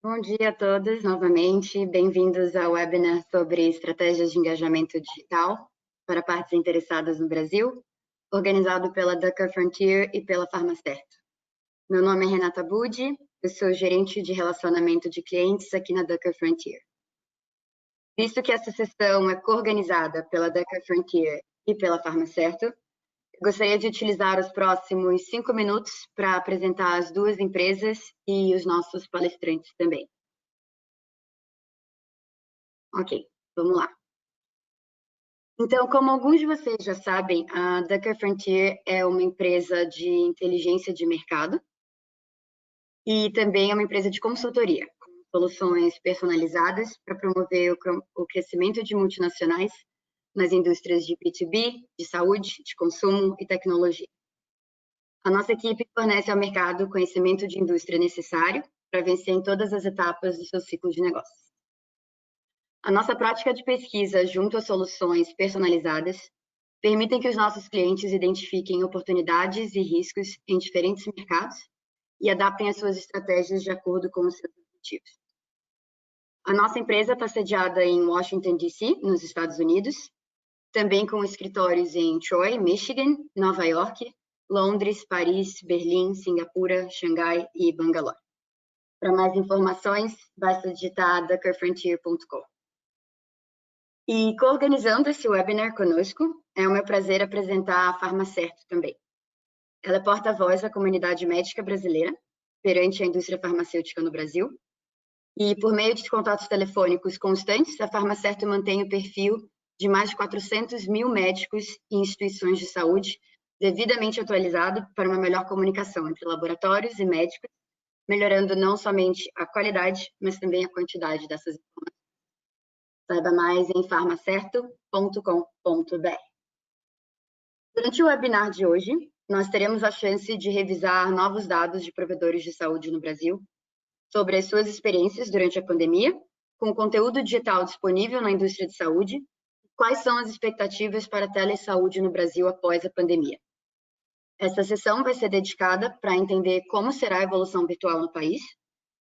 Bom dia a todos, novamente. Bem-vindos ao webinar sobre estratégias de engajamento digital para partes interessadas no Brasil, organizado pela Ducker Frontier e pela Farmacerto. Meu nome é Renata Budi, eu sou gerente de relacionamento de clientes aqui na Ducker Frontier. Visto que essa sessão é co-organizada pela Ducker Frontier e pela Farmacerto, gostaria de utilizar os próximos 5 minutos para apresentar as duas empresas e os nossos palestrantes também. Ok, vamos lá. Então, como alguns de vocês já sabem, a Ducker Frontier é uma empresa de inteligência de mercado e também é uma empresa de consultoria, com soluções personalizadas para promover o crescimento de multinacionais nas indústrias de B2B, de saúde, de consumo e tecnologia. A nossa equipe fornece ao mercado conhecimento de indústria necessário para vencer em todas as etapas do seu ciclo de negócios. A nossa prática de pesquisa junto a soluções personalizadas permitem que os nossos clientes identifiquem oportunidades e riscos em diferentes mercados e adaptem as suas estratégias de acordo com os seus objetivos. A nossa empresa está sediada em Washington, D.C., nos Estados Unidos, também com escritórios em Troy, Michigan, Nova York, Londres, Paris, Berlim, Singapura, Xangai e Bangalore. Para mais informações, basta digitar duckerfrontier.com. E co-organizando esse webinar conosco, é um meu prazer apresentar a Farmacerto também. Ela é porta-voz da comunidade médica brasileira perante a indústria farmacêutica no Brasil. E por meio de contatos telefônicos constantes, a Farmacerto mantém o perfil de mais de 400 mil médicos e instituições de saúde devidamente atualizado para uma melhor comunicação entre laboratórios e médicos, melhorando não somente a qualidade, mas também a quantidade dessas informações. Saiba mais em farmacerto.com.br. Durante o webinar de hoje, nós teremos a chance de revisar novos dados de provedores de saúde no Brasil, sobre as suas experiências durante a pandemia, com conteúdo digital disponível na indústria de saúde, e quais são as expectativas para a telesaúde no Brasil após a pandemia. Essa sessão vai ser dedicada para entender como será a evolução virtual no país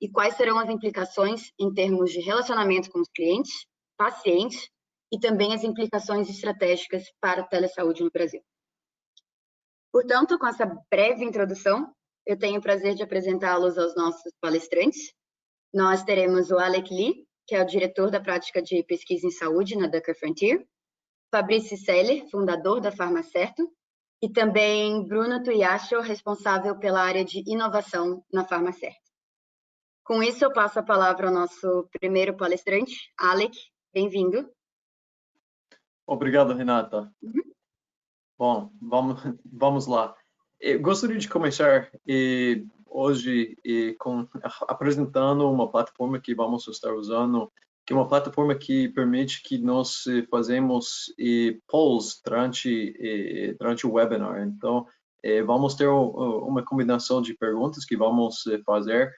e quais serão as implicações em termos de relacionamento com os clientes, pacientes e também as implicações estratégicas para a telesaúde no Brasil. Portanto, com essa breve introdução, eu tenho o prazer de apresentá-los aos nossos palestrantes. Nós teremos o Alec Lee, que é o diretor da prática de pesquisa em saúde na Ducker Frontier, Fabrice Seller, fundador da Farmacerto, e também Bruno Tuiacho, responsável pela área de inovação na Farmacerto. Com isso, eu passo a palavra ao nosso primeiro palestrante, Alec. Bem-vindo. Obrigado, Renata. Bom, vamos lá. Eu gostaria de começar hoje apresentando uma plataforma que vamos estar usando, que é uma plataforma que permite que nós fazemos polls durante o webinar. Então, vamos ter uma combinação de perguntas que vamos fazer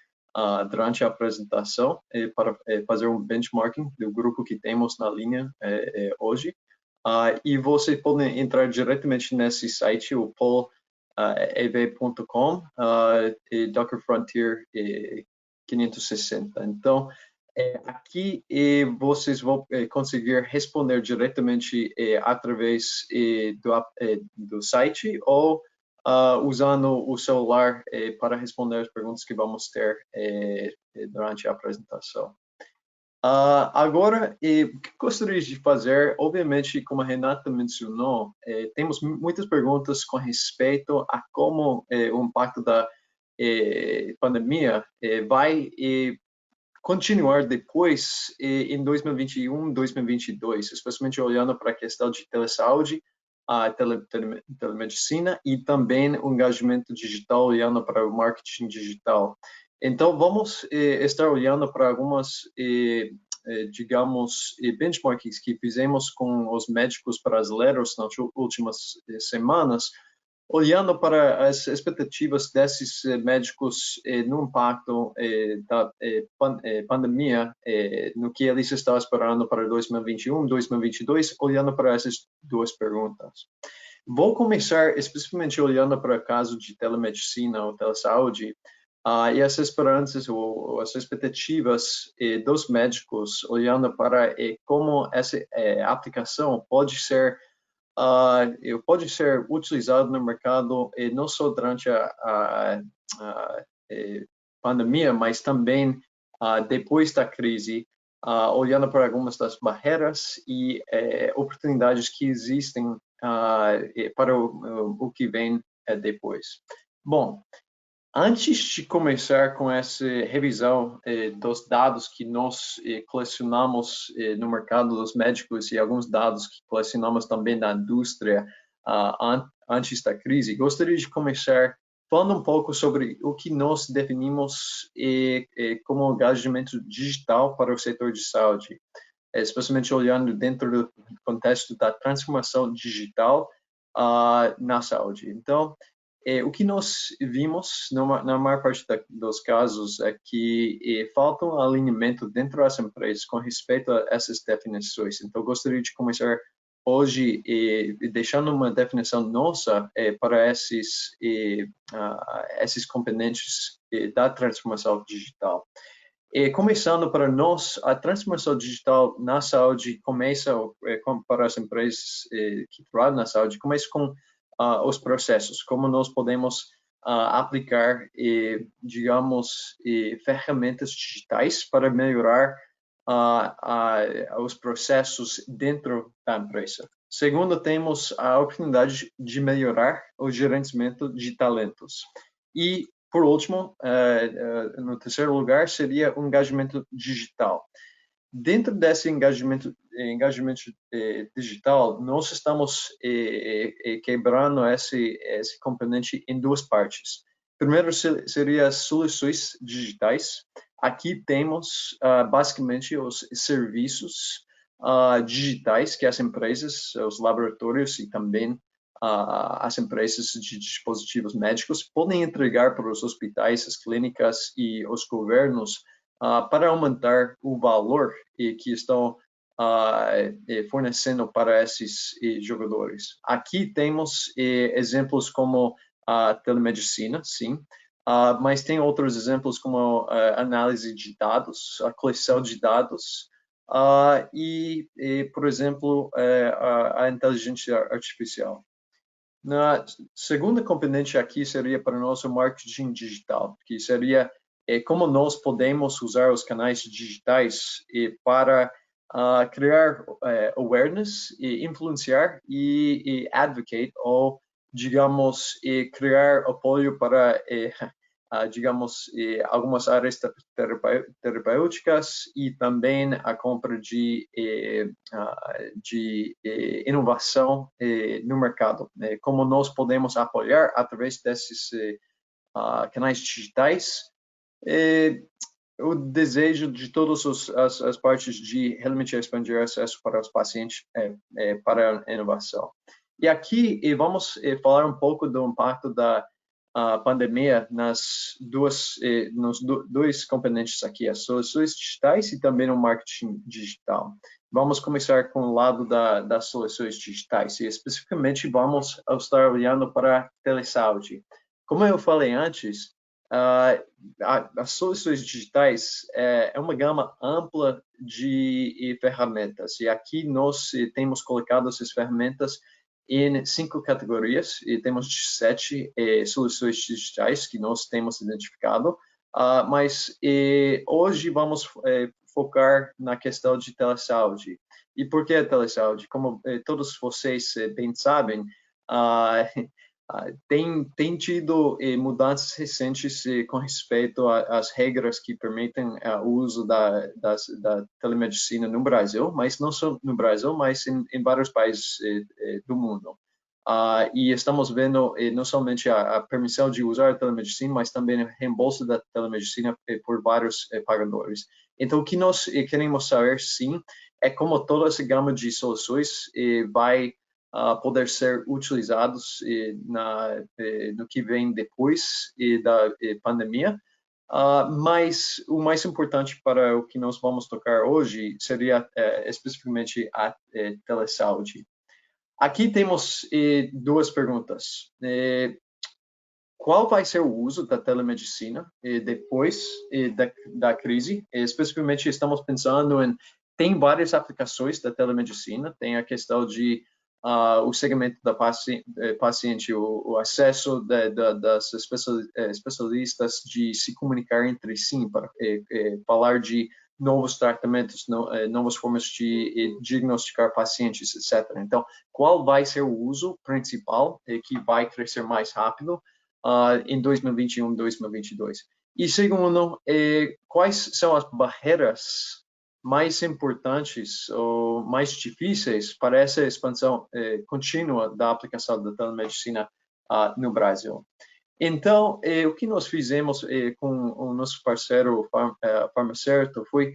durante a apresentação para fazer um benchmarking do grupo que temos na linha hoje. E você pode entrar diretamente nesse site, o poll.ev.com e Ducker Frontier 560. Então, aqui vocês vão conseguir responder diretamente através do site ou usando o celular para responder as perguntas que vamos ter durante a apresentação. Agora, o que gostaria de fazer, obviamente, como a Renata mencionou, temos muitas perguntas com respeito a como o impacto da pandemia vai continuar depois em 2021, 2022, especialmente olhando para a questão de telesaúde, telemedicina e também o engajamento digital, olhando para o marketing digital. Então, vamos estar olhando para algumas, digamos, benchmarkings que fizemos com os médicos brasileiros nas últimas semanas, olhando para as expectativas desses médicos no impacto da pandemia, no que eles estão esperando para 2021, 2022, olhando para essas duas perguntas. Vou começar especificamente olhando para o caso de telemedicina ou telesaúde, E as esperanças ou as expectativas dos médicos, olhando para como essa aplicação pode ser utilizado no mercado não só durante a pandemia, mas também depois da crise, olhando para algumas das barreiras e oportunidades que existem para o que vem depois. Bom, antes de começar com essa revisão dos dados que nós colecionamos no mercado dos médicos e alguns dados que colecionamos também na indústria antes da crise, gostaria de começar falando um pouco sobre o que nós definimos como engajamento digital para o setor de saúde, especialmente olhando dentro do contexto da transformação digital na saúde. Então, o que nós vimos na maior parte dos casos é que falta um alinhamento dentro das empresas com respeito a essas definições. Então, gostaria de começar hoje deixando uma definição nossa para esses componentes da transformação digital. Começando para nós, a transformação digital na saúde começa, para as empresas que trabalham na saúde, começa com os processos, como nós podemos aplicar, digamos, ferramentas digitais para melhorar os processos dentro da empresa. Segundo, temos a oportunidade de melhorar o gerenciamento de talentos. E, por último, no terceiro lugar, seria o engajamento digital. Dentro desse engajamento digital, nós estamos quebrando esse componente em duas partes. Primeiro seria as soluções digitais. Aqui temos basicamente os serviços digitais que as empresas, os laboratórios e também as empresas de dispositivos médicos podem entregar para os hospitais, as clínicas e os governos para aumentar o valor que estão fornecendo para esses jogadores. Aqui temos exemplos como a telemedicina, sim, mas tem outros exemplos como análise de dados, a coleção de dados e, por exemplo, a inteligência artificial. Na segunda componente aqui seria para nós o marketing digital, que seria como nós podemos usar os canais digitais para criar awareness, e influenciar e advocate, ou, digamos, criar apoio para, digamos, algumas áreas terapêuticas e também a compra de inovação no mercado. Como nós podemos apoiar através desses canais digitais o desejo de todas as partes de realmente expandir acesso para os pacientes para a inovação. E aqui vamos falar um pouco do impacto da pandemia nos dois componentes aqui, as soluções digitais e também no marketing digital. Vamos começar com o lado das soluções digitais e especificamente vamos estar olhando para a telesaúde. Como eu falei antes, as soluções digitais é uma gama ampla de ferramentas e aqui nós temos colocado essas ferramentas em 5 categorias e temos 7 soluções digitais que nós temos identificado, mas hoje vamos focar na questão de telesaúde. E por que a telesaúde? Como todos vocês bem sabem, tem tido mudanças recentes com respeito às regras que permitem o uso da telemedicina no Brasil, mas não só no Brasil, mas em vários países do mundo. E estamos vendo não somente a permissão de usar a telemedicina, mas também o reembolso da telemedicina por vários pagadores. Então, o que nós queremos saber, sim, é como toda essa gama de soluções vai poder ser utilizados no que vem depois da pandemia. Mas o mais importante para o que nós vamos tocar hoje seria especificamente a telesaúde. Aqui temos duas perguntas. qual vai ser o uso da telemedicina depois da crise. Especificamente, estamos pensando tem várias aplicações da telemedicina, tem a questão de o segmento da paciente, o acesso das especialistas de se comunicar entre si, para falar de novos tratamentos, novas formas de diagnosticar pacientes, etc. Então, qual vai ser o uso principal que vai crescer mais rápido em 2021, 2022? E segundo, quais são as barreiras mais importantes ou mais difíceis para essa expansão contínua da aplicação da telemedicina no Brasil? Então, o que nós fizemos com o nosso parceiro Farmacerto foi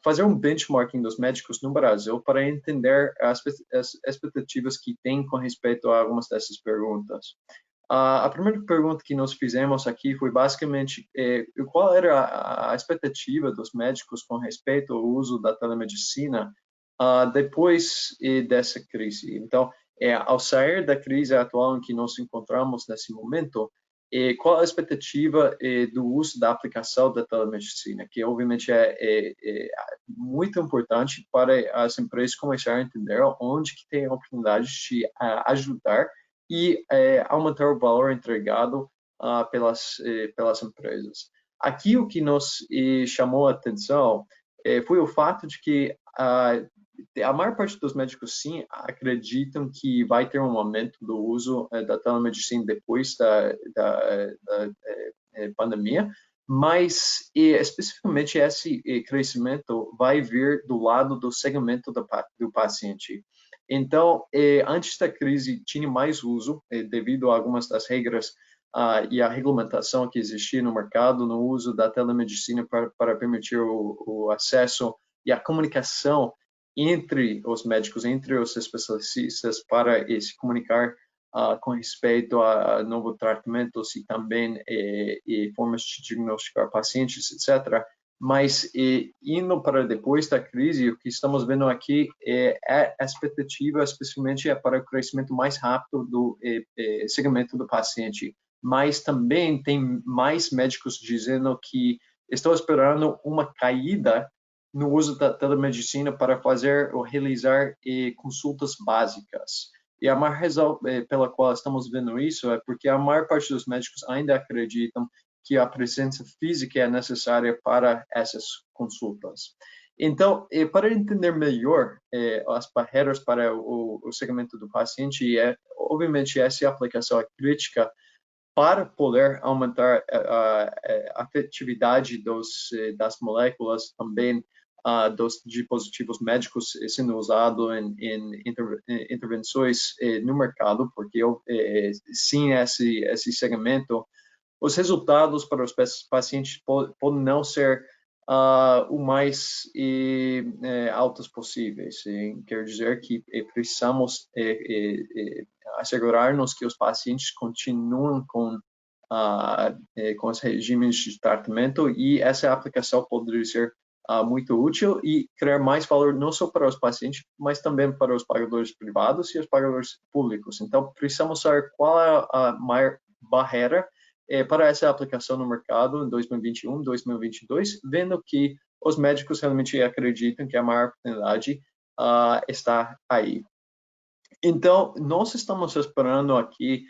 fazer um benchmarking dos médicos no Brasil para entender as expectativas que tem com respeito a algumas dessas perguntas. A primeira pergunta que nós fizemos aqui foi basicamente qual era a expectativa dos médicos com respeito ao uso da telemedicina depois dessa crise. Então, ao sair da crise atual em que nós encontramos nesse momento, qual a expectativa do uso da aplicação da telemedicina, que obviamente é muito importante para as empresas começarem a entender onde que tem a oportunidade de ajudar e aumentar o valor entregado pelas empresas. Aqui o que nos chamou a atenção foi o fato de que a maior parte dos médicos, sim, acreditam que vai ter um aumento do uso da telemedicina depois da pandemia, mas especificamente esse crescimento vai vir do lado do segmento do paciente. Então, antes da crise, tinha mais uso, devido a algumas das regras e a regulamentação que existia no mercado, no uso da telemedicina para permitir o acesso e a comunicação entre os médicos, entre os especialistas, para se comunicar com respeito a novos tratamentos e também formas de diagnosticar pacientes, etc. Mas indo para depois da crise, o que estamos vendo aqui a expectativa, especialmente, para o crescimento mais rápido do segmento do paciente. Mas também tem mais médicos dizendo que estão esperando uma caída no uso da telemedicina para fazer ou realizar consultas básicas. E a maior razão pela qual estamos vendo isso é porque a maior parte dos médicos ainda acreditam que a presença física é necessária para essas consultas. Então, para entender melhor as barreiras para o segmento do paciente, obviamente essa aplicação é crítica para poder aumentar a efetividade das moléculas, também dos dispositivos médicos sendo usados em intervenções no mercado, porque sem esse segmento, os resultados para os pacientes podem não ser o mais altos possíveis. Quer dizer que precisamos assegurar-nos que os pacientes continuam com os regimes de tratamento, e essa aplicação poderia ser muito útil e criar mais valor não só para os pacientes, mas também para os pagadores privados e os pagadores públicos. Então, precisamos saber qual é a maior barreira para essa aplicação no mercado em 2021, 2022, vendo que os médicos realmente acreditam que a maior oportunidade está aí. Então, nós estamos esperando aqui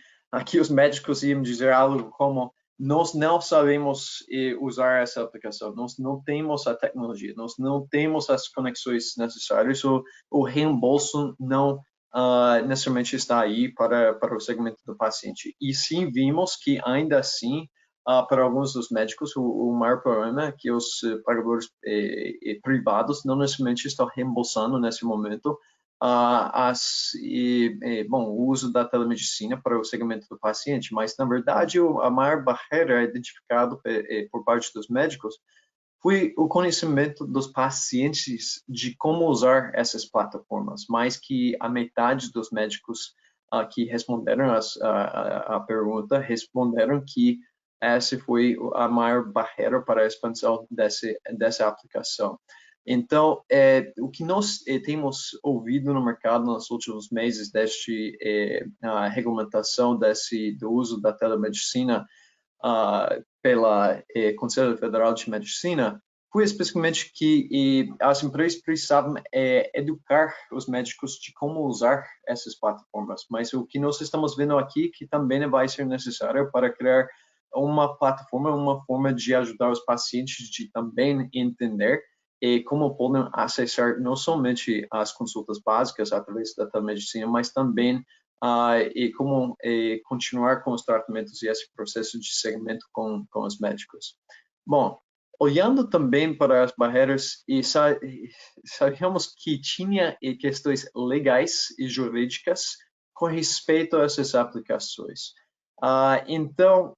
os médicos iam dizer algo como: nós não sabemos usar essa aplicação, nós não temos a tecnologia, nós não temos as conexões necessárias, o reembolso não necessariamente está aí para o segmento do paciente. E sim, vimos que ainda assim, para alguns dos médicos, o maior problema é que os pagadores privados não necessariamente estão reembolsando nesse momento o uso da telemedicina para o segmento do paciente, mas, na verdade, a maior barreira identificada por parte dos médicos foi o conhecimento dos pacientes de como usar essas plataformas. Mais que a metade dos médicos que responderam a pergunta responderam que essa foi a maior barreira para a expansão dessa aplicação. Então, o que nós temos ouvido no mercado nos últimos meses a regulamentação do uso da telemedicina pela Conselho Federal de Medicina foi especificamente que as empresas precisavam educar os médicos de como usar essas plataformas. Mas o que nós estamos vendo aqui que também vai ser necessário para criar uma plataforma, uma forma de ajudar os pacientes de também entender como podem acessar não somente as consultas básicas através da telemedicina, mas também e como continuar com os tratamentos e esse processo de segmento com os médicos. Bom, olhando também para as barreiras, sabíamos que tinha questões legais e jurídicas com respeito a essas aplicações. Então,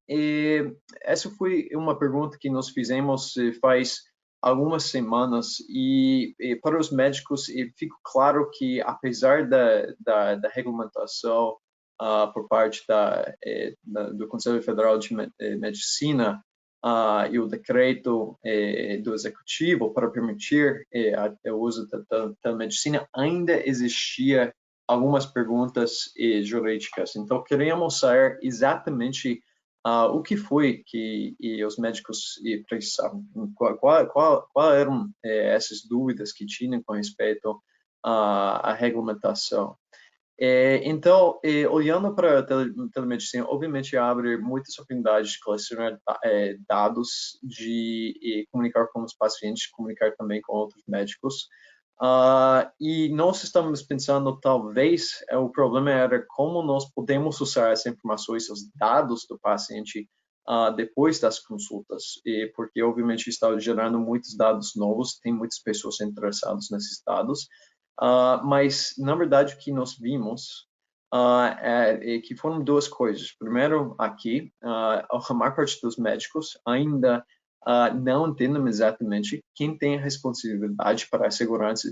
essa foi uma pergunta que nós fizemos faz algumas semanas e para os médicos fica claro que apesar da regulamentação por parte do Conselho Federal de Medicina e o decreto do executivo para permitir o uso da medicina, ainda existia algumas perguntas jurídicas. Então queríamos saber exatamente o que foi que os médicos precisavam? Qual eram essas dúvidas que tinham com respeito à regulamentação? Então, olhando para a telemedicina, obviamente abre muitas oportunidades de colecionar dados, de comunicar com os pacientes, comunicar também com outros médicos. E nós estamos pensando, talvez, o problema era como nós podemos usar essas informações, os dados do paciente, depois das consultas, porque, obviamente, está gerando muitos dados novos, tem muitas pessoas interessadas nesses dados, mas, na verdade, o que nós vimos é que foram duas coisas. Primeiro, aqui, a maior parte dos médicos ainda não entendem exatamente quem tem a responsabilidade para a segurança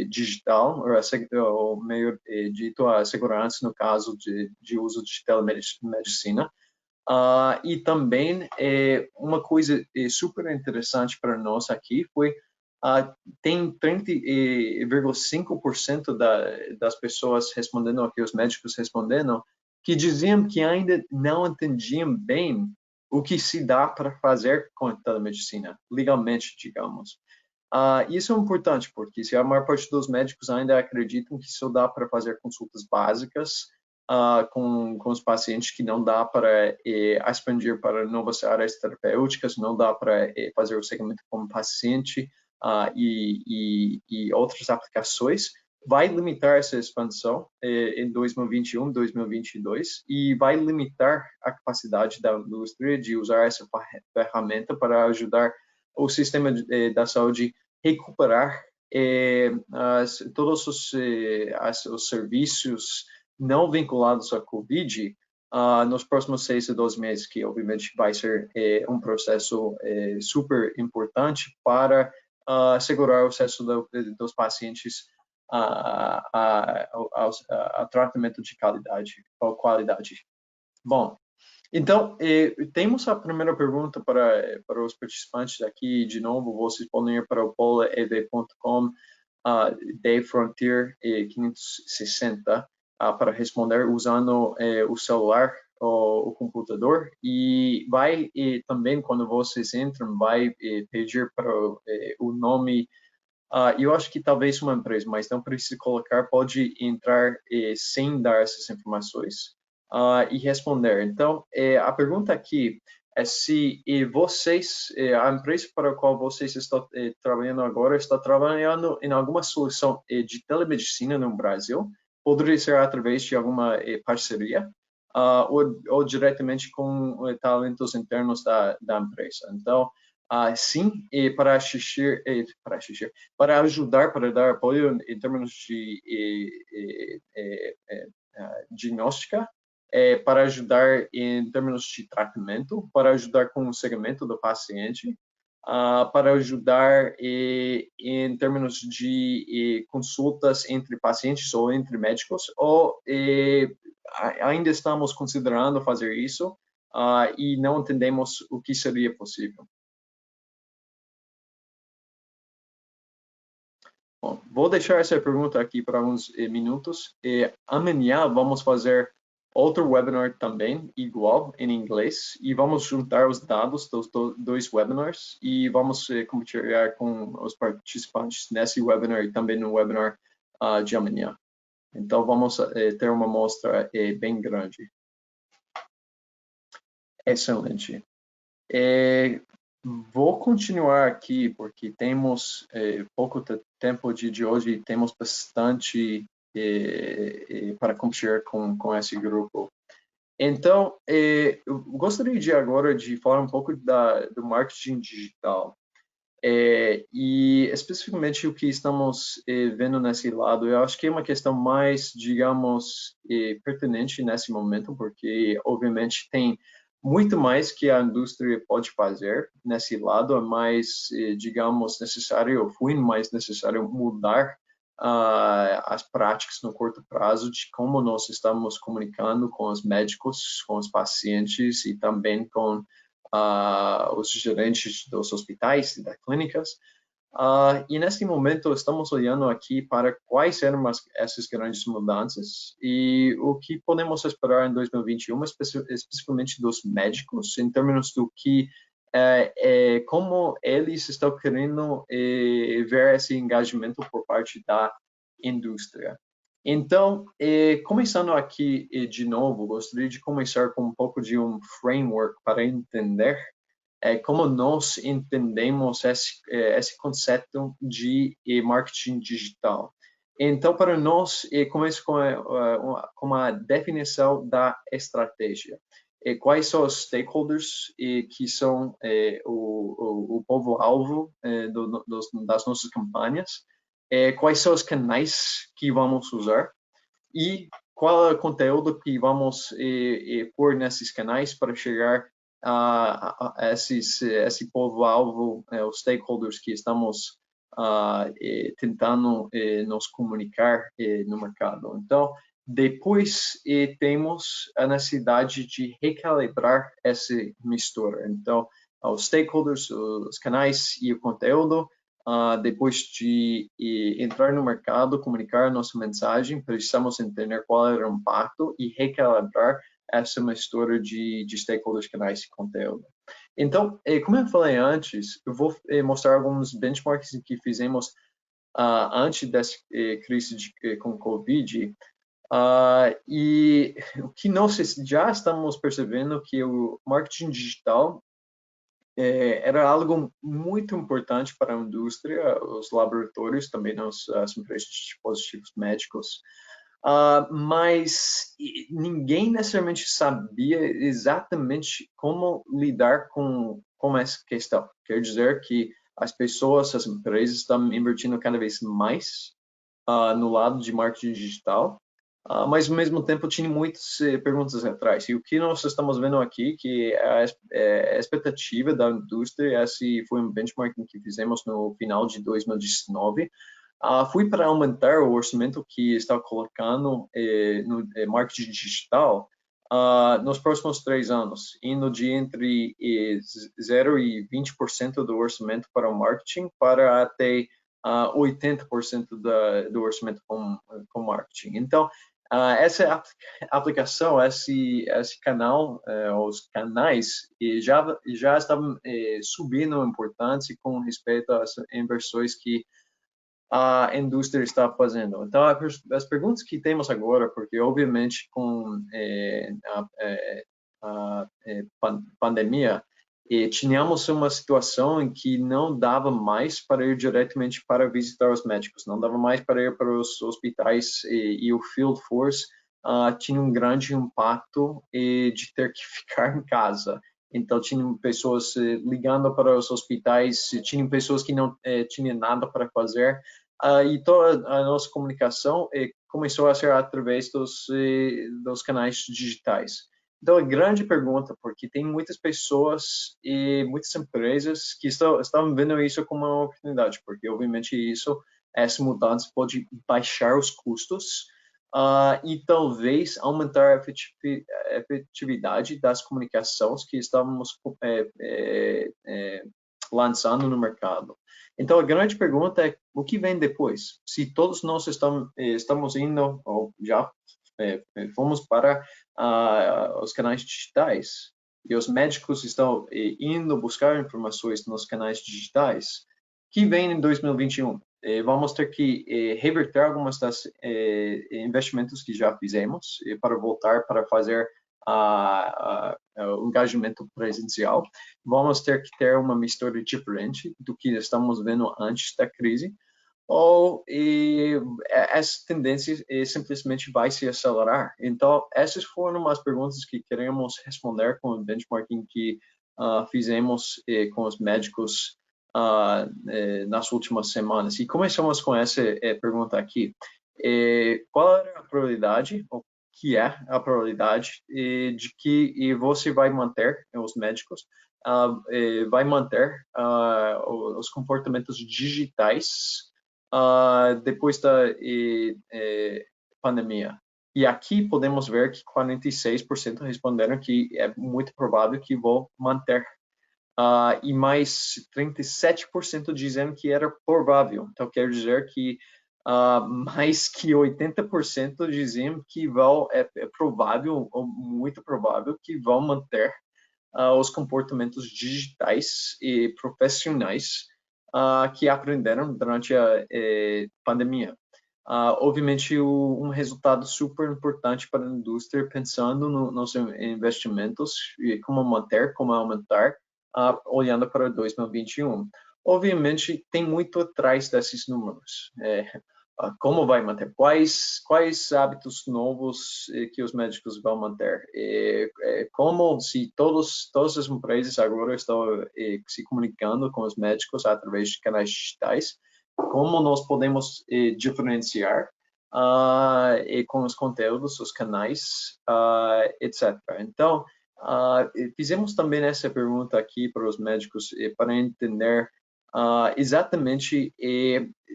digital, ou melhor dito, a segurança no caso de uso de telemedicina. E também, uma coisa super interessante para nós aqui foi tem 30,5% das pessoas respondendo aqui, os médicos respondendo, que diziam que ainda não entendiam bem o que se dá para fazer com a telemedicina, legalmente, digamos. Isso é importante, porque se a maior parte dos médicos ainda acreditam que só dá para fazer consultas básicas com os pacientes, que não dá para expandir para novas áreas terapêuticas, não dá para fazer o segmento como paciente e outras aplicações, vai limitar essa expansão em 2021, 2022 e vai limitar a capacidade da indústria de usar essa ferramenta para ajudar o sistema da saúde recuperar todos os serviços não vinculados à Covid nos próximos 6 a 12 meses, que obviamente vai ser um processo super importante para assegurar o acesso dos pacientes a tratamento de qualidade. Bom, então, temos a primeira pergunta para os participantes aqui. De novo, vocês podem ir para o polaev.com, Frontier 560, para responder usando o celular ou o computador. E vai também, quando vocês entram, vai pedir para o nome. Eu acho que talvez uma empresa, mas não precisa colocar, pode entrar sem dar essas informações e responder. Então, a pergunta aqui é se vocês, a empresa para a qual vocês estão trabalhando agora, está trabalhando em alguma solução de telemedicina no Brasil, poderia ser através de alguma parceria ou diretamente com talentos internos da empresa. Então, sim, para ajudar, para dar apoio em termos de diagnóstica, para ajudar em termos de tratamento, para ajudar com o segmento do paciente, para ajudar em termos de consultas entre pacientes ou entre médicos, ou ainda estamos considerando fazer isso e não entendemos o que seria possível. Bom, vou deixar essa pergunta aqui para uns minutos. Amanhã vamos fazer outro webinar também, igual, em inglês, e vamos juntar os dados dos dois webinars e vamos compartilhar com os participantes nesse webinar e também no webinar de amanhã. Então, vamos ter uma amostra bem grande. Excelente. Vou continuar aqui, porque temos pouco tempo de hoje e temos bastante para compartilhar com esse grupo. Então, eu gostaria de agora de falar um pouco do marketing digital. E especificamente o que estamos vendo nesse lado, eu acho que é uma questão mais, digamos, pertinente nesse momento, porque obviamente tem muito mais que a indústria pode fazer nesse lado, é mais, digamos, necessário, ou foi mais necessário mudar as práticas no curto prazo de como nós estamos comunicando com os médicos, com os pacientes e também com os gerentes dos hospitais e das clínicas. E nesse momento estamos olhando aqui para quais eram essas grandes mudanças e o que podemos esperar em 2021, especificamente dos médicos, em termos do que como eles estão querendo ver esse engajamento por parte da indústria. Então, começando aqui de novo, gostaria de começar com um pouco de um framework para entender como nós entendemos esse conceito de marketing digital. Então, para nós, começo com a definição da estratégia. Quais são os stakeholders que são o povo-alvo das nossas campanhas? Quais são os canais que vamos usar? E qual é o conteúdo que vamos pôr nesses canais para chegar a esse povo-alvo, os stakeholders que estamos tentando nos comunicar no mercado. Então, depois temos a necessidade de recalibrar essa mistura. Então, os stakeholders, os canais e o conteúdo, depois de entrar no mercado, comunicar nossa mensagem, precisamos entender qual era o impacto e recalibrar essa mistura de stakeholders, canais e conteúdo. Então, como eu falei antes, eu vou mostrar alguns benchmarks que fizemos antes dessa crise com Covid, e o que nós já estamos percebendo que o marketing digital era algo muito importante para a indústria, os laboratórios, também as empresas de dispositivos médicos, mas ninguém necessariamente sabia exatamente como lidar com essa questão. Quer dizer que as pessoas, as empresas estão invertindo cada vez mais no lado de marketing digital, mas ao mesmo tempo tinha muitas perguntas atrás. E o que nós estamos vendo aqui, que a expectativa da indústria, esse foi um benchmarking que fizemos no final de 2019, foi para aumentar o orçamento que está colocando no marketing digital nos próximos 3 anos, indo de entre 0 e 20% do orçamento para o marketing para até 80% do orçamento com marketing. Então, essa aplicação, esse canal, os canais, já estavam subindo em importância com respeito às inversões que a indústria está fazendo. Então, as perguntas que temos agora, porque obviamente com a pandemia, tínhamos uma situação em que não dava mais para ir diretamente para visitar os médicos, não dava mais para ir para os hospitais e o field force tinha um grande impacto de ter que ficar em casa. Então, tinham pessoas ligando para os hospitais, tinham pessoas que não tinham nada para fazer, e toda a nossa comunicação começou a ser através dos canais digitais. Então, é grande pergunta, porque tem muitas pessoas e muitas empresas que estão vendo isso como uma oportunidade, porque, obviamente, essa mudança pode baixar os custos e talvez aumentar a efetividade das comunicações que estamos lançando no mercado. Então, a grande pergunta é, o que vem depois? Se todos nós estamos indo, ou já fomos para os canais digitais, e os médicos estão indo buscar informações nos canais digitais, que vem em 2021? Vamos ter que reverter algumas das investimentos que já fizemos para voltar para fazer o engajamento presencial. Vamos ter que ter uma mistura diferente do que estamos vendo antes da crise, ou essa tendência simplesmente vai se acelerar. Então, essas foram as perguntas que queremos responder com o benchmarking que fizemos com os médicos nas últimas semanas. E começamos com essa pergunta aqui. Qual era a probabilidade, ou que é a probabilidade de que você vai manter, os médicos, vai manter os comportamentos digitais depois da pandemia? E aqui podemos ver que 46% responderam que é muito provável que vão manter. E mais 37% dizendo que era provável. Então, quer dizer que mais que 80% diziam que é provável, ou muito provável, que vão manter os comportamentos digitais e profissionais que aprenderam durante a pandemia. Obviamente, um resultado super importante para a indústria, pensando nos investimentos, e como manter, como aumentar, olhando para 2021. Obviamente, tem muito atrás desses números. Como vai manter? Quais hábitos novos que os médicos vão manter? Como se todas as empresas agora estão se comunicando com os médicos através de canais digitais, como nós podemos diferenciar com os conteúdos, os canais, etc. Então, fizemos também essa pergunta aqui para os médicos para entender exatamente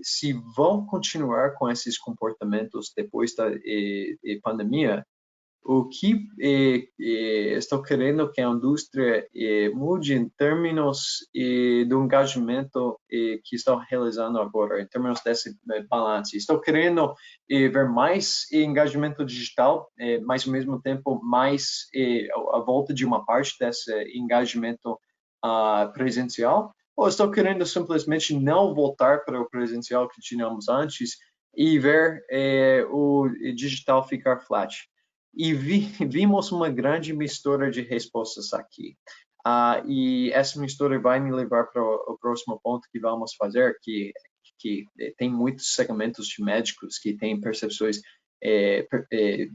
se vão continuar com esses comportamentos depois da pandemia. O que estou querendo que a indústria mude em termos do engajamento que estão realizando agora, em termos desse balance. Estou querendo ver mais engajamento digital, mas ao mesmo tempo mais a volta de uma parte desse engajamento presencial, ou estou querendo simplesmente não voltar para o presencial que tínhamos antes e ver o digital ficar flat? E vimos uma grande mistura de respostas aqui. E essa mistura vai me levar para o próximo ponto que vamos fazer, que tem muitos segmentos de médicos que têm percepções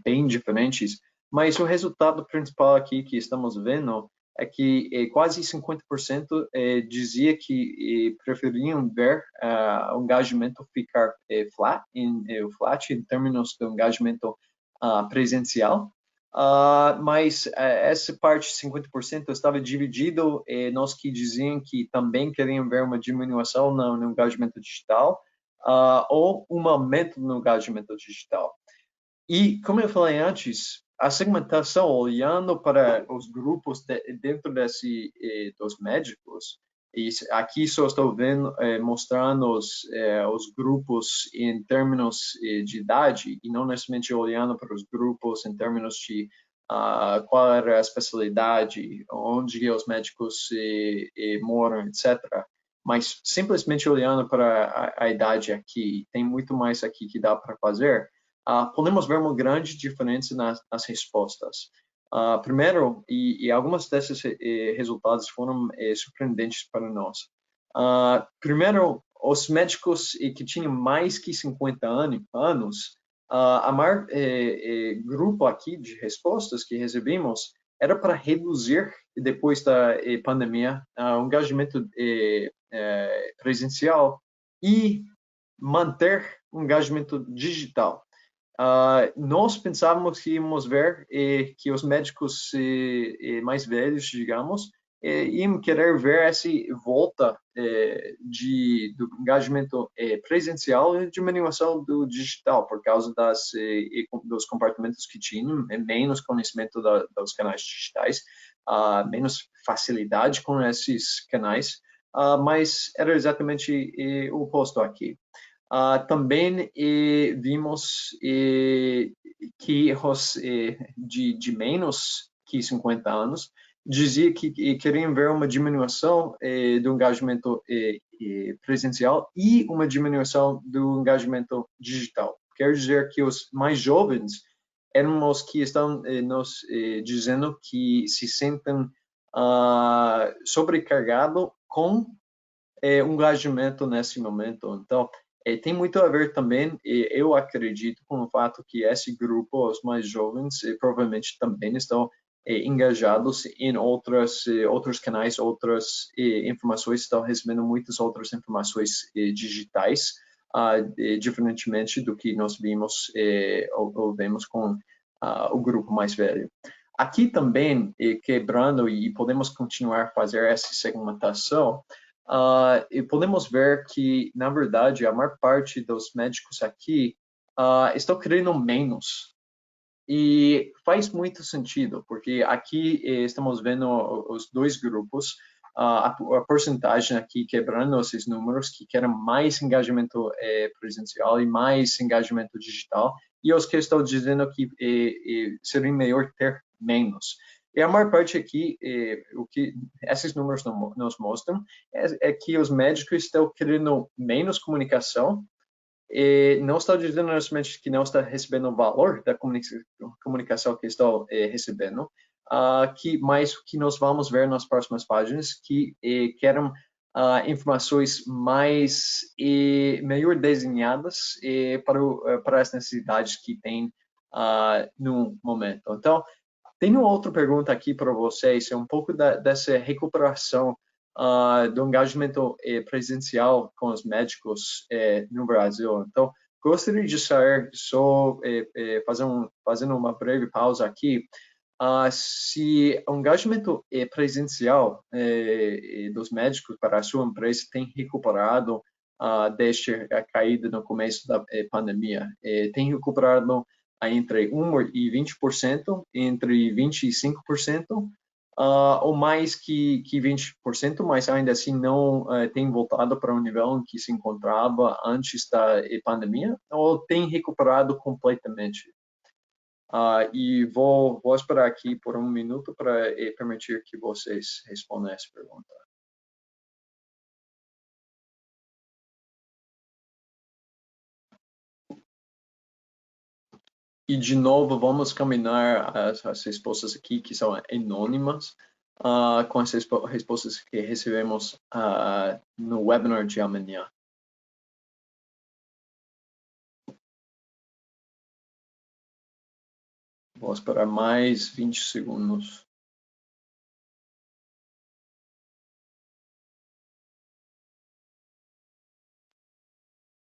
bem diferentes, mas o resultado principal aqui que estamos vendo é que quase 50% dizia que preferiam ver o engajamento ficar flat em termos do engajamento presencial, mas essa parte, 50%, estava dividido nos que diziam que também queriam ver uma diminuição no engajamento digital ou um aumento no engajamento digital. E, como eu falei antes, a segmentação, olhando para os grupos dentro dos médicos, e aqui só estou mostrando os grupos em termos de idade, e não necessariamente olhando para os grupos em termos de qual era a especialidade, onde os médicos moram, etc. Mas simplesmente olhando para a idade aqui, tem muito mais aqui que dá para fazer. Podemos ver uma grande diferença nas respostas. Primeiro, e algumas desses resultados foram surpreendentes para nós. Primeiro, os médicos que tinham mais que 50 anos, a maior grupo aqui de respostas que recebemos era para reduzir, depois da pandemia, o engajamento presencial e manter o engajamento digital. Nós pensávamos que íamos ver que os médicos mais velhos, digamos, iam querer ver essa volta do engajamento presencial e diminuição do digital, por causa dos comportamentos que tinham, menos conhecimento dos canais digitais, menos facilidade com esses canais, mas era exatamente o oposto aqui. Também vimos que os de menos que 50 anos dizia que queriam ver uma diminuição do engajamento presencial e uma diminuição do engajamento digital. Quer dizer que os mais jovens eram os que estão nos dizendo que se sentem sobrecargados com o engajamento nesse momento. Então, tem muito a ver também, eu acredito, com o fato que esse grupo, os mais jovens, provavelmente também estão engajados em outros canais, outras informações, estão recebendo muitas outras informações digitais, diferentemente do que nós vimos ou vemos com o grupo mais velho. Aqui também, quebrando, e podemos continuar a fazer essa segmentação, e podemos ver que, na verdade, a maior parte dos médicos aqui estão querendo menos. E faz muito sentido, porque aqui estamos vendo os dois grupos, a porcentagem aqui quebrando esses números, que querem mais engajamento presencial e mais engajamento digital, e os que estão dizendo que seria melhor ter menos. E a maior parte aqui, o que esses números nos mostram, é que os médicos estão querendo menos comunicação, não está dizendo necessariamente que não está recebendo o valor da comunicação que estão recebendo, mas que nós vamos ver nas próximas páginas, que querem informações mais melhor desenhadas para as necessidades que tem no momento. Então, tenho outra pergunta aqui para vocês, é um pouco dessa recuperação do engajamento presencial com os médicos no Brasil. Então, gostaria de saber, só fazendo uma breve pausa aqui, se o engajamento presencial dos médicos para a sua empresa tem recuperado desde a caída no começo da pandemia. Tem recuperado entre 1% e 20%, entre 25%, ou mais que 20%, mas ainda assim não tem voltado para o nível em que se encontrava antes da pandemia, ou tem recuperado completamente. E vou esperar aqui por um minuto para permitir que vocês respondam essa pergunta. E, de novo, vamos combinar as respostas aqui, que são anônimas, com as respostas que recebemos no webinar de amanhã. Vou esperar mais 20 segundos.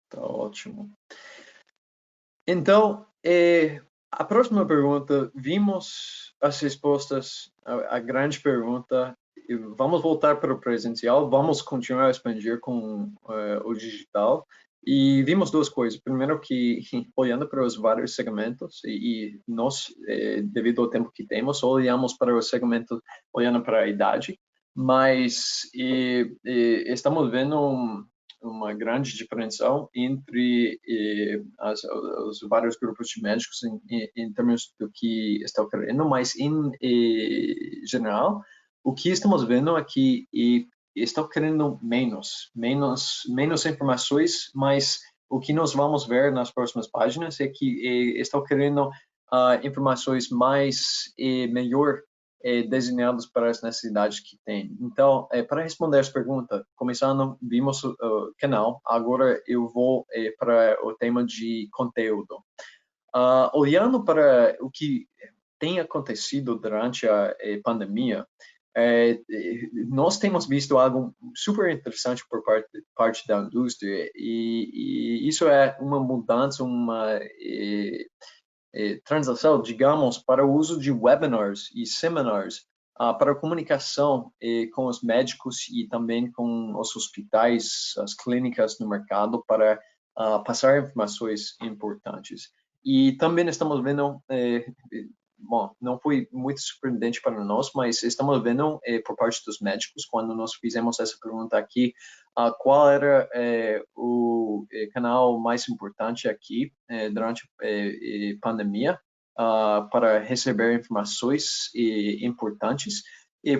Tá ótimo. Então, a próxima pergunta, vimos as respostas à grande pergunta, vamos voltar para o presencial, vamos continuar a expandir com o digital, e vimos duas coisas. Primeiro que, olhando para os vários segmentos, e nós, devido ao tempo que temos, olhamos para o segmento, olhando para a idade, mas estamos vendo uma grande diferenciação entre os vários grupos de médicos em termos do que estão querendo, mas em geral, o que estamos vendo é que estão querendo menos informações, mas o que nós vamos ver nas próximas páginas é que estão querendo informações mais melhor desenhados para as necessidades que tem. Então, para responder essa pergunta, começando, vimos o canal, agora eu vou para o tema de conteúdo. Olhando para o que tem acontecido durante a pandemia, nós temos visto algo super interessante por parte da indústria, e isso é uma mudança, uma transação, digamos, para o uso de webinars e seminars para a comunicação com os médicos e também com os hospitais, as clínicas no mercado, para passar informações importantes. E também estamos vendo bom, não foi muito surpreendente para nós, mas estamos vendo por parte dos médicos, quando nós fizemos essa pergunta aqui, qual era o canal mais importante aqui durante a pandemia para receber informações importantes,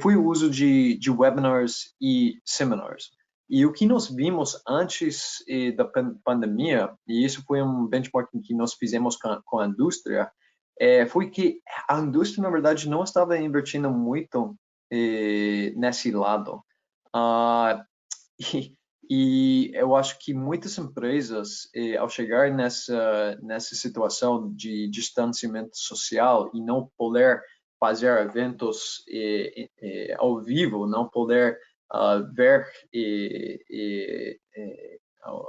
foi o uso de webinars e seminars. E o que nós vimos antes da pandemia, e isso foi um benchmarking que nós fizemos com a indústria, foi que a indústria, na verdade, não estava investindo muito nesse lado. E eu acho que muitas empresas, ao chegar nessa situação de distanciamento social e não poder fazer eventos ao vivo, não poder ver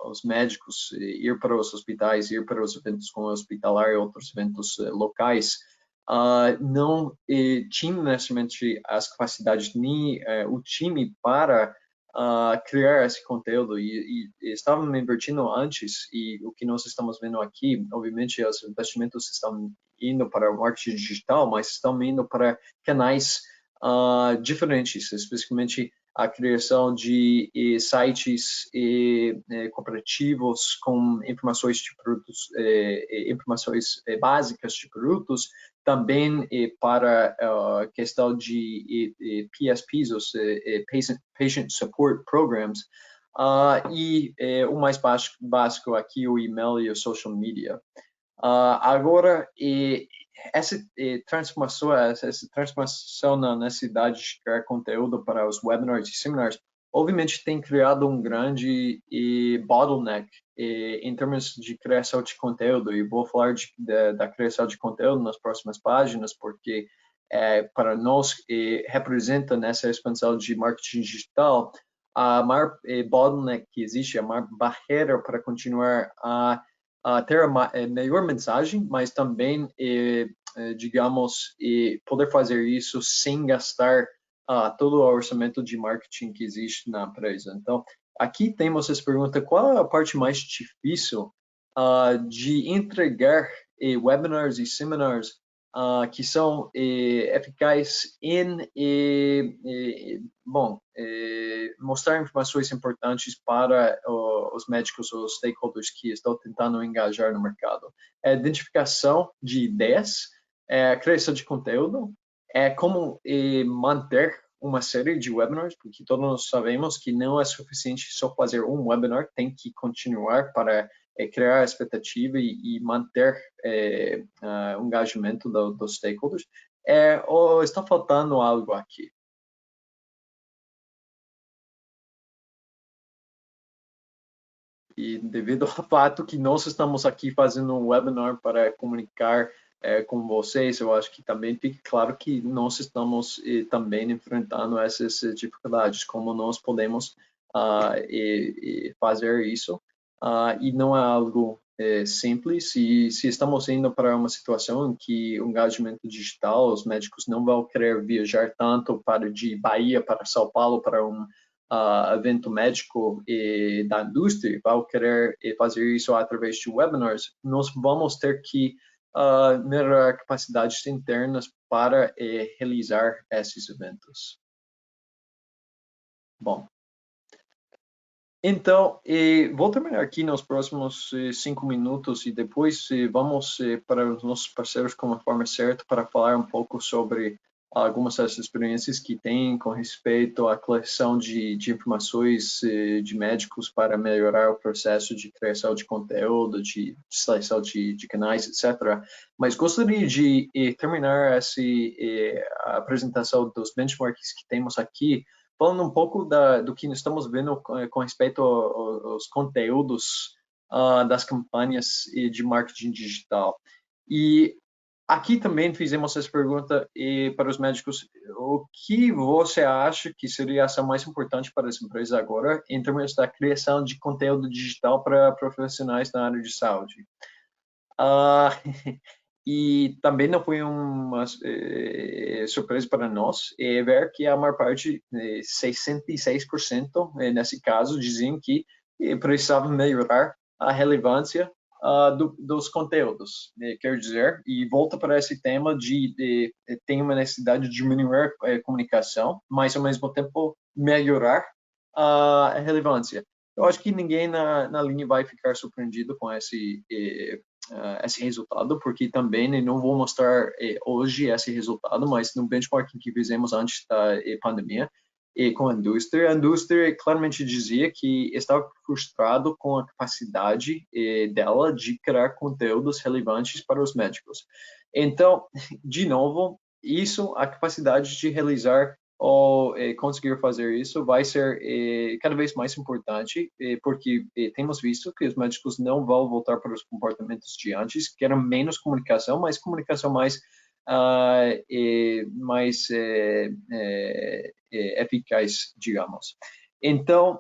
os médicos, ir para os hospitais, ir para os eventos como hospitalar e outros eventos locais, não tinha necessariamente as capacidades nem o time para criar esse conteúdo e estavam investindo antes, e o que nós estamos vendo aqui, obviamente os investimentos estão indo para o marketing digital, mas estão indo para canais diferentes, especificamente a criação de sites cooperativos com informações de produtos, informações básicas de produtos, também para a questão de PSPs, os Patient Support Programs, e o mais básico aqui, o e-mail e o social media. Agora, essa transformação na necessidade de criar conteúdo para os webinars e seminars, obviamente tem criado um grande bottleneck em termos de criação de conteúdo, e vou falar da criação de conteúdo nas próximas páginas, porque para nós representa nessa expansão de marketing digital a maior bottleneck que existe, a maior barreira para continuar a ter a melhor mensagem, mas também, digamos, poder fazer isso sem gastar todo o orçamento de marketing que existe na empresa. Então, aqui temos essa pergunta: qual é a parte mais difícil de entregar webinars e seminars que são eficazes em mostrar informações importantes para os médicos ou stakeholders que estão tentando engajar no mercado? A identificação de ideias, a criação de conteúdo, como manter uma série de webinars, porque todos nós sabemos que não é suficiente só fazer um webinar, tem que continuar para criar expectativa e manter o engajamento dos stakeholders. Ou está faltando algo aqui? E devido ao fato que nós estamos aqui fazendo um webinar para comunicar com vocês, eu acho que também fica claro que nós estamos também enfrentando essas dificuldades, como nós podemos fazer isso, e não é algo simples. E se estamos indo para uma situação em que o engajamento digital, os médicos não vão querer viajar tanto de Bahia para São Paulo para um evento médico da indústria, vai querer fazer isso através de webinars, nós vamos ter que melhorar capacidades internas para realizar esses eventos. Bom, então, vou terminar aqui nos próximos 5 minutos e depois vamos para os nossos parceiros com uma forma certa para falar um pouco sobre algumas dessas experiências que tem com respeito à coleção de informações de médicos para melhorar o processo de criação de conteúdo, de seleção de canais, etc. Mas gostaria de terminar essa apresentação dos benchmarks que temos aqui, falando um pouco do que estamos vendo com respeito aos conteúdos das campanhas de marketing digital. E aqui também fizemos essa pergunta para os médicos: o que você acha que seria a ação mais importante para as empresas agora em termos da criação de conteúdo digital para profissionais na área de saúde? E também não foi uma surpresa para nós ver que a maior parte, 66% nesse caso, diziam que precisavam melhorar a relevância dos conteúdos, quer dizer, e volta para esse tema de tem uma necessidade de diminuir a comunicação, mas ao mesmo tempo melhorar a relevância. Eu acho que ninguém na linha vai ficar surpreendido com esse resultado, porque também não vou mostrar hoje esse resultado, mas no benchmarking que fizemos antes da pandemia, e com a indústria claramente dizia que estava frustrado com a capacidade dela de criar conteúdos relevantes para os médicos. Então, de novo, a capacidade de realizar ou conseguir fazer isso vai ser cada vez mais importante, porque temos visto que os médicos não vão voltar para os comportamentos de antes, que era menos comunicação, mas comunicação mais eficaz, digamos. Então,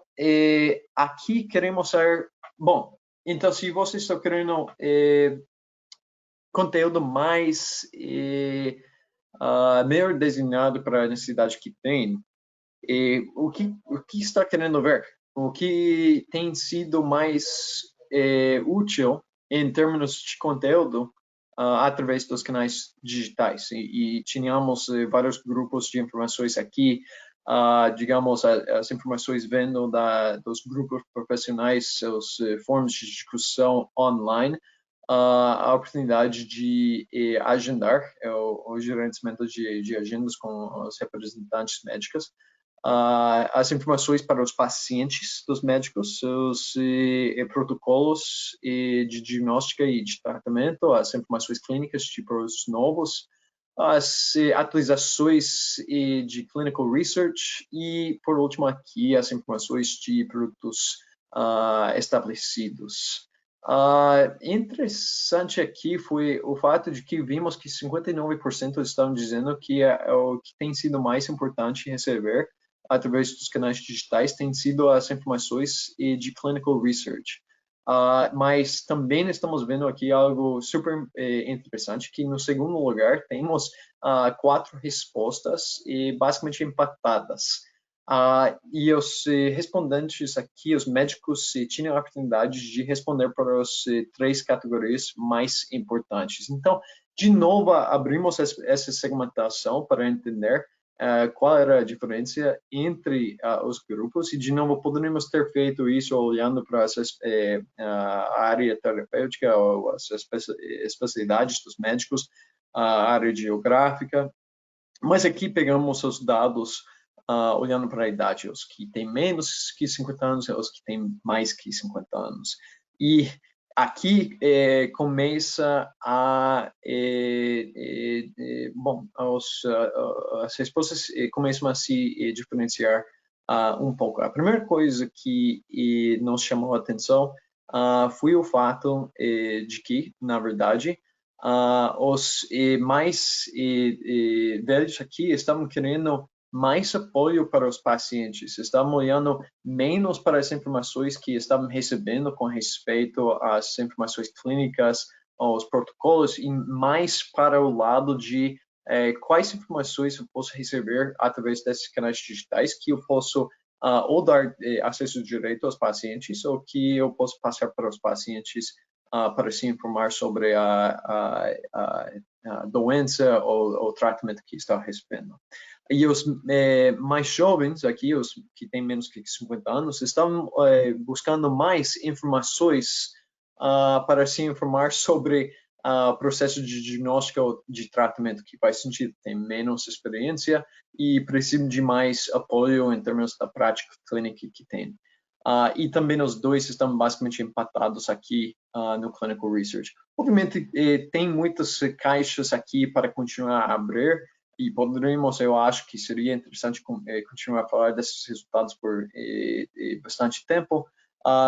aqui queremos mostrar, bom, então se você está querendo conteúdo mais melhor desenhado para a necessidade que tem, o que está querendo ver? O que tem sido mais útil em termos de conteúdo através dos canais digitais. E tínhamos vários grupos de informações aqui, digamos, as informações vindo dos grupos profissionais, os fóruns de discussão online, a oportunidade de agendar o gerenciamento de agendas com os representantes médicos, as informações para os pacientes dos médicos, os protocolos de diagnóstica e de tratamento, as informações clínicas de produtos novos, as atualizações de clinical research e, por último, aqui as informações de produtos estabelecidos. Interessante aqui foi o fato de que vimos que 59% estavam dizendo que o que tem sido mais importante receber através dos canais digitais tem sido as informações de clinical research. Mas também estamos vendo aqui algo super interessante, que no segundo lugar temos 4 respostas basicamente empatadas. E os respondentes aqui, os médicos, tinham a oportunidade de responder para as 3 categorias mais importantes. Então, de novo, abrimos essa segmentação para entender qual era a diferença entre os grupos, e de novo poderíamos ter feito isso olhando para a área terapêutica ou as especialidades dos médicos, a área geográfica, mas aqui pegamos os dados olhando para a idade, os que têm menos que 50 anos e os que têm mais que 50 anos. E aqui começa bom, as respostas começam a se diferenciar um pouco. A primeira coisa que nos chamou a atenção foi o fato de que, na verdade, os mais velhos aqui estavam querendo mais apoio para os pacientes, estavam olhando menos para as informações que estavam recebendo com respeito às informações clínicas, aos protocolos, e mais para o lado de quais informações eu posso receber através desses canais digitais que eu posso ou dar acesso direto aos pacientes, ou que eu posso passar para os pacientes para se informar sobre a doença ou o tratamento que está recebendo. E os mais jovens aqui, os que têm menos que 50 anos, estão buscando mais informações para se informar sobre o processo de diagnóstico ou de tratamento, que faz sentido, tem menos experiência e precisam de mais apoio em termos da prática clínica que tem. E também os dois estão basicamente empatados aqui no Clinical Research. Obviamente, tem muitas caixas aqui para continuar a abrir, e poderíamos, eu acho que seria interessante continuar a falar desses resultados por bastante tempo,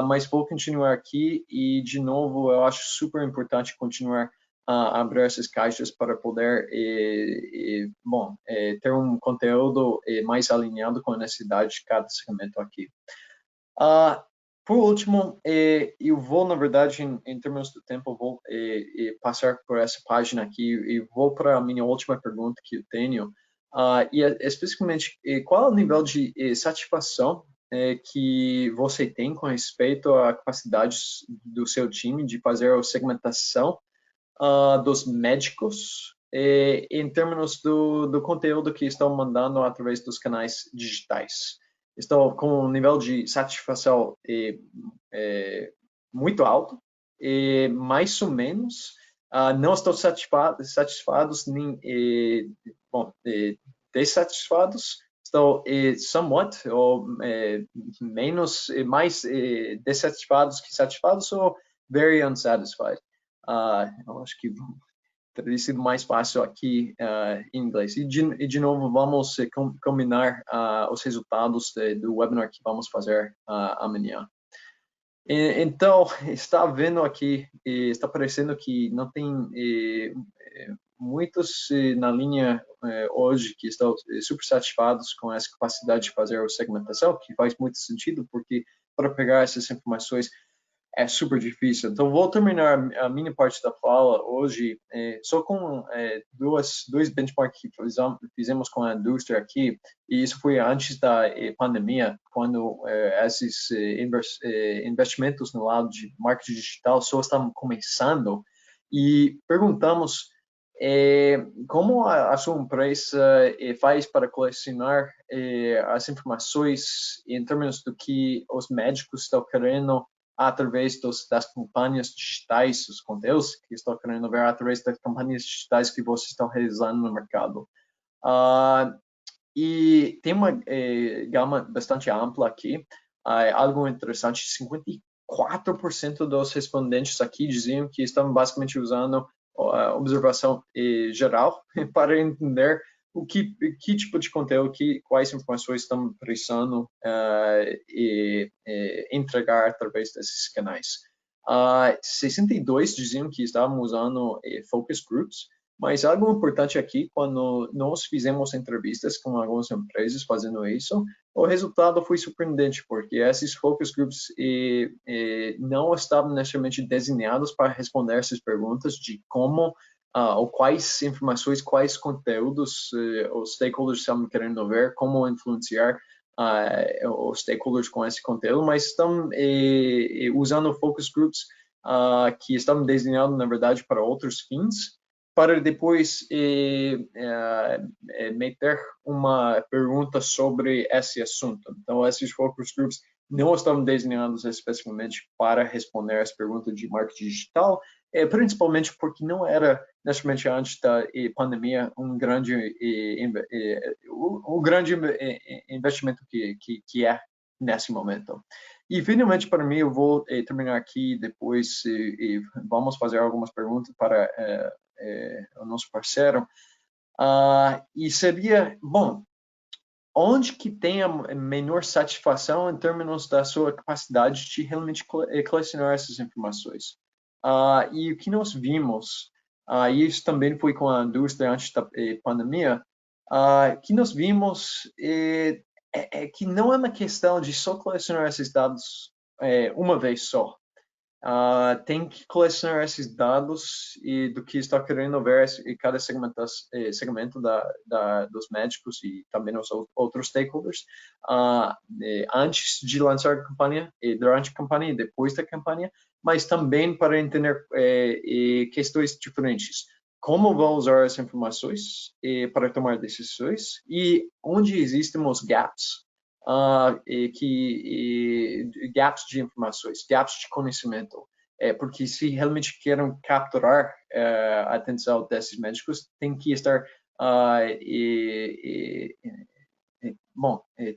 mas vou continuar aqui e, de novo, eu acho super importante continuar a abrir essas caixas para poder ter um conteúdo mais alinhado com a necessidade de cada segmento aqui. Por último, eu vou, na verdade, em termos do tempo, vou passar por essa página aqui e vou para a minha última pergunta que eu tenho, e especificamente, qual é o nível de satisfação que você tem com respeito à capacidade do seu time de fazer a segmentação dos médicos em termos do conteúdo que estão mandando através dos canais digitais. Estão com um nível de satisfação muito alto, mais ou menos. Não estão satisfados nem dissatisfados. Estão somewhat ou menos, mais dissatisfados que satisfados ou very unsatisfied. Eu acho que teria sido mais fácil aqui em inglês. E de novo, vamos combinar os resultados do webinar que vamos fazer amanhã. Então, está vendo aqui, está parecendo que não tem muitos na linha hoje que estão super satisfados com essa capacidade de fazer a segmentação, que faz muito sentido, porque para pegar essas informações é super difícil. Então, vou terminar a minha parte da fala hoje só com dois benchmarks que fizemos com a indústria aqui, e isso foi antes da pandemia, quando esses investimentos no lado de marketing digital só estavam começando, e perguntamos como a sua empresa faz para colecionar as informações em termos do que os médicos estão querendo através das campanhas digitais, os conteúdos que estão querendo ver através das campanhas digitais que vocês estão realizando no mercado. E tem uma gama bastante ampla aqui. Algo interessante, 54% dos respondentes aqui diziam que estavam basicamente usando a observação geral para entender que tipo de conteúdo, quais informações estão precisando entregar através desses canais. 62 diziam que estavam usando focus groups, mas algo importante aqui, quando nós fizemos entrevistas com algumas empresas fazendo isso, o resultado foi surpreendente, porque esses focus groups não estavam necessariamente desenhados para responder essas perguntas de como ou quais informações, quais conteúdos os stakeholders estão querendo ver, como influenciar os stakeholders com esse conteúdo, mas estão usando focus groups que estão desenhados, na verdade, para outros fins, para depois meter uma pergunta sobre esse assunto. Então, esses focus groups não estão desenhados especificamente para responder as perguntas de marketing digital, principalmente porque não era necessariamente antes da pandemia um grande investimento que é nesse momento. E finalmente, para mim, eu vou terminar aqui depois vamos fazer algumas perguntas para o nosso parceiro. E seria, bom, onde que tem a menor satisfação em termos da sua capacidade de realmente colecionar essas informações? E o que nós vimos, e isso também foi com a indústria antes da pandemia, que nós vimos que não é uma questão de só colecionar esses dados uma vez só. Tem que colecionar esses dados e do que está querendo ver em cada segmento dos médicos e também os outros stakeholders antes de lançar a campanha, durante a campanha e depois da campanha, mas também para entender questões diferentes. Como vão usar as informações para tomar decisões e onde existem os gaps. Gaps de informações, gaps de conhecimento, porque se realmente querem capturar a atenção desses médicos, tem que estar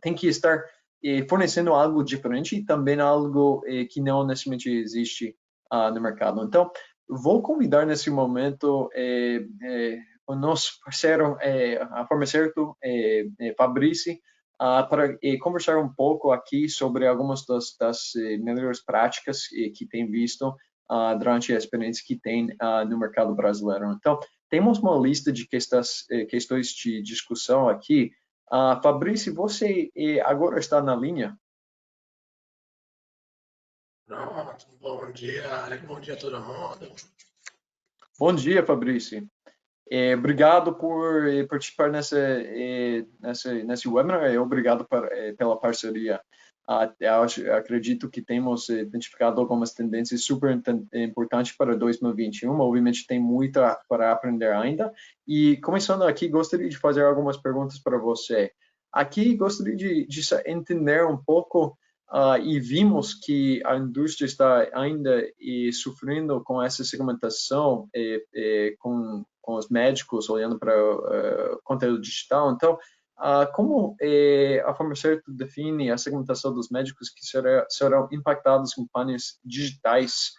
tem que estar fornecendo algo diferente e também algo que não necessariamente existe no mercado. Então, vou convidar nesse momento o nosso parceiro, a farmacêutico Fabrício, para conversar um pouco aqui sobre algumas das melhores práticas que tem visto durante a experiência que tem no mercado brasileiro. Então, temos uma lista de questões de discussão aqui. Fabrício, você agora está na linha? Pronto, bom dia, Alex, bom dia a todo mundo. Bom dia, Fabrício. Obrigado por participar nesse webinar e obrigado pela parceria. Acredito que temos identificado algumas tendências super importantes para 2021. Obviamente, tem muito para aprender ainda. E, começando aqui, gostaria de fazer algumas perguntas para você. Aqui, gostaria de entender um pouco, e vimos que a indústria está ainda sofrendo com essa segmentação, com os médicos olhando para conteúdo digital. Então, como a Farmacerto define a segmentação dos médicos que serão impactados com painéis digitais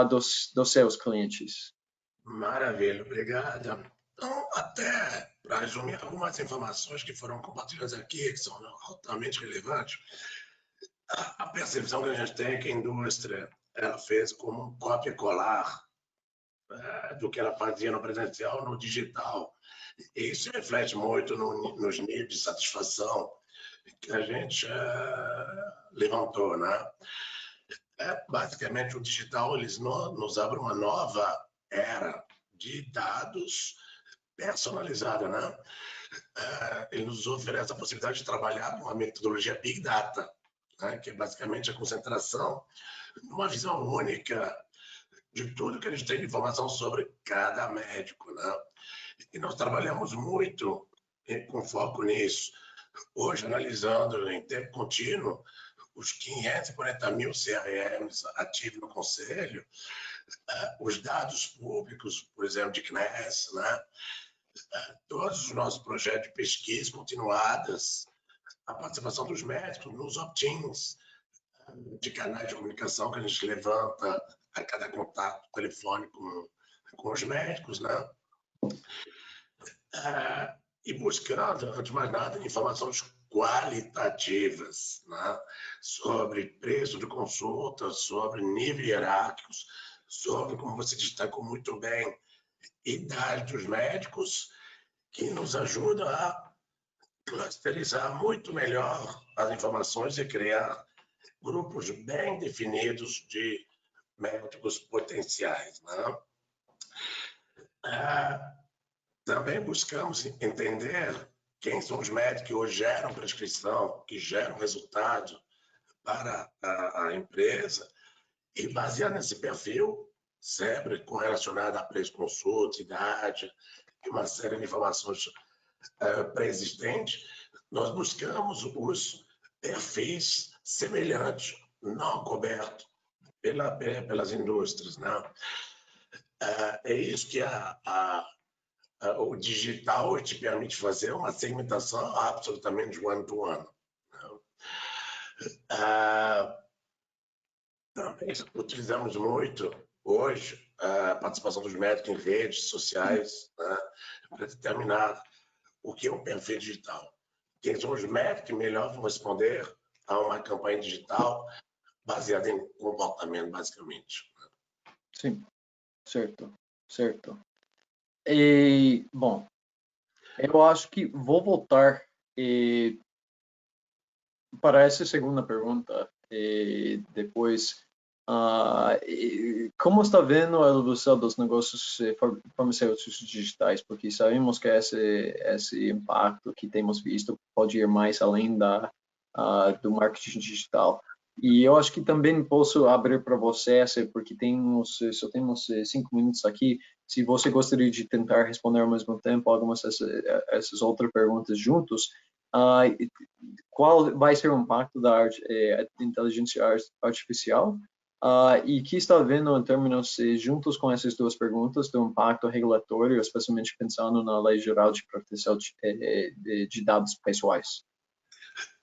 dos seus clientes? Maravilha, obrigado. Então, até para resumir algumas informações que foram compartilhadas aqui, que são altamente relevantes, a percepção que a gente tem é que a indústria ela fez como um cópia e colar do que ela fazia no presencial no digital. E isso reflete muito nos níveis de satisfação que a gente levantou, né? Basicamente, o digital nos abre uma nova era de dados personalizada, né? Ele nos oferece a possibilidade de trabalhar com uma metodologia Big Data, né? Que é basicamente a concentração numa visão única de tudo que a gente tem de informação sobre cada médico, né? E nós trabalhamos muito com foco nisso. Hoje, analisando em tempo contínuo os 540 mil CRMs ativos no Conselho, os dados públicos, por exemplo, de CNES, né? Todos os nossos projetos de pesquisa continuadas, a participação dos médicos nos opt-ins de canais de comunicação que a gente levanta a cada contato telefônico com os médicos, né? E buscando, antes de mais nada, informações qualitativas, né? Sobre preço de consulta, sobre níveis hierárquicos, sobre, como você destacou muito bem, idade dos médicos, que nos ajuda a clusterizar muito melhor as informações e criar grupos bem definidos de médicos potenciais, né? Também buscamos entender quem são os médicos que hoje geram prescrição, que geram resultado para a empresa, e baseado nesse perfil, sempre correlacionado a preço, consulta, idade, e uma série de informações pré-existentes, nós buscamos os perfis semelhantes, não cobertos pelas indústrias, né? É isso que o digital te permite fazer, uma segmentação absolutamente one-to-one. Também utilizamos muito, hoje, a participação dos médicos em redes sociais, né, para determinar o que é um perfil digital. Quem são os médicos que melhor vão responder a uma campanha digital baseada em comportamento, basicamente. Sim, certo, certo. E, bom, eu acho que vou voltar para essa segunda pergunta depois. Como está vendo a evolução dos negócios farmacêuticos digitais? Porque sabemos que esse impacto que temos visto pode ir mais além do marketing digital. E eu acho que também posso abrir para você, porque só temos 5 minutos aqui. Se você gostaria de tentar responder ao mesmo tempo algumas essas outras perguntas juntos, qual vai ser o impacto da inteligência artificial? E que está vendo em termos, juntos com essas duas perguntas, do impacto regulatório, especialmente pensando na Lei Geral de Proteção de Dados Pessoais?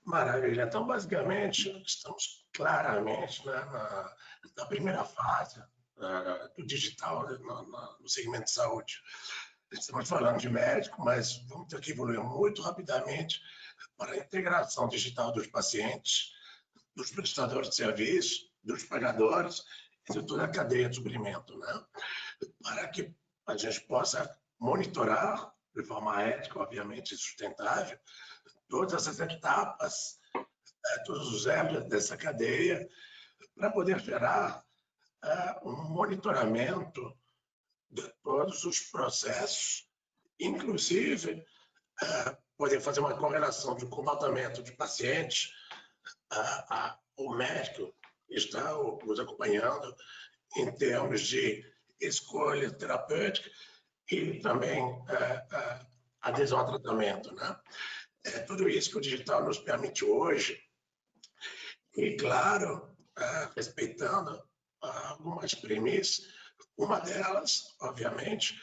Maravilha. Então, basicamente, estamos claramente, né, na primeira fase do digital no segmento de saúde. Estamos falando de médico, mas vamos ter que evoluir muito rapidamente para a integração digital dos pacientes, dos prestadores de serviço, dos pagadores e de toda a cadeia de suprimento, né? Para que a gente possa monitorar de forma ética, obviamente, e sustentável, todas essas etapas, todos os elos dessa cadeia, para poder gerar um monitoramento de todos os processos, inclusive poder fazer uma correlação do comportamento de pacientes o médico está nos acompanhando em termos de escolha terapêutica e também adesão ao tratamento, né? Tudo isso que o digital nos permite hoje, e claro, respeitando algumas premissas. Uma delas, obviamente,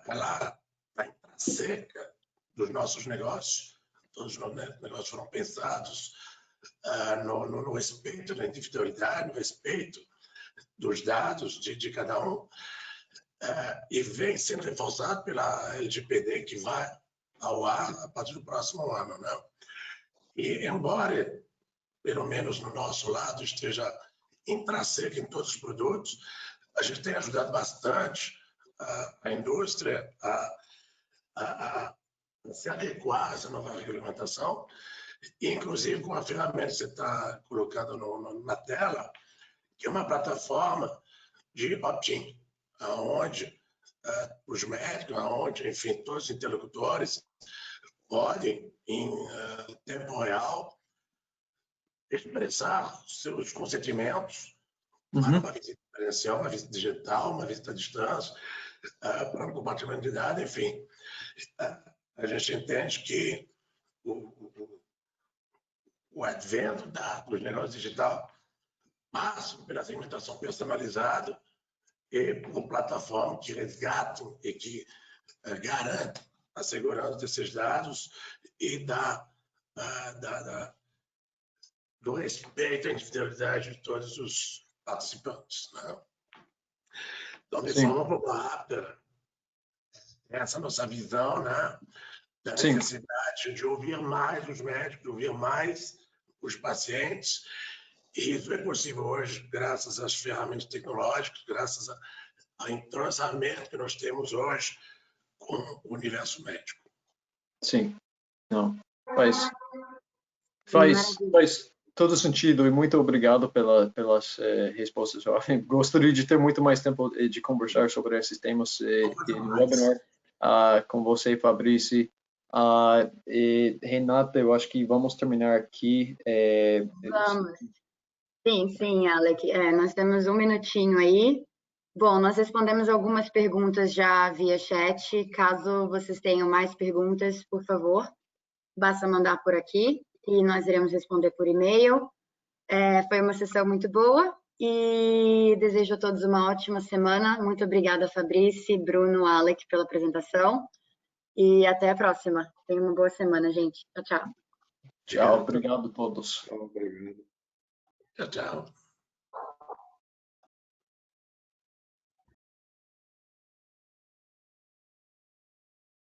ela está intrínseca dos nossos negócios. Todos os negócios foram pensados no respeito da individualidade, no respeito dos dados de cada um, e vem sendo reforçado pela LGPD, que vai ao ar a partir do próximo ano, né? E embora, pelo menos no nosso lado, esteja intrínseco em todos os produtos, a gente tem ajudado bastante a indústria a se adequar a essa nova regulamentação, inclusive com a ferramenta que você está colocando na tela, que é uma plataforma de opt-in, onde os médicos, onde, enfim, todos os interlocutores podem, em tempo real, expressar seus consentimentos para uma visita presencial, uma visita digital, uma visita à distância, para um compartilhamento de dados, enfim. A gente entende que o advento dos negócios digitais passa pela segmentação personalizada e por plataformas que resgatam e que garantem a segurança desses dados e do respeito à individualidade de todos os participantes, né? Então, de forma rápida, essa é a nossa visão, né, da necessidade de ouvir mais os médicos, de ouvir mais os pacientes. E isso é possível hoje, graças às ferramentas tecnológicas, graças ao entrosamento que nós temos hoje com o universo médico. Sim, não, faz todo sentido, e muito obrigado pelas respostas. Eu gostaria de ter muito mais tempo de conversar sobre esses temas no webinar com você, Fabrício. E Renata, eu acho que vamos terminar aqui. Vamos. Sim, Alec. Nós temos um minutinho aí. Bom, nós respondemos algumas perguntas já via chat. Caso vocês tenham mais perguntas, por favor, basta mandar por aqui e nós iremos responder por e-mail. Foi uma sessão muito boa e desejo a todos uma ótima semana. Muito obrigada, Fabrício, Bruno, Alec, pela apresentação e até a próxima. Tenham uma boa semana, gente. Tchau, tchau. Tchau, obrigado a todos. Obrigado. Tchau, tchau.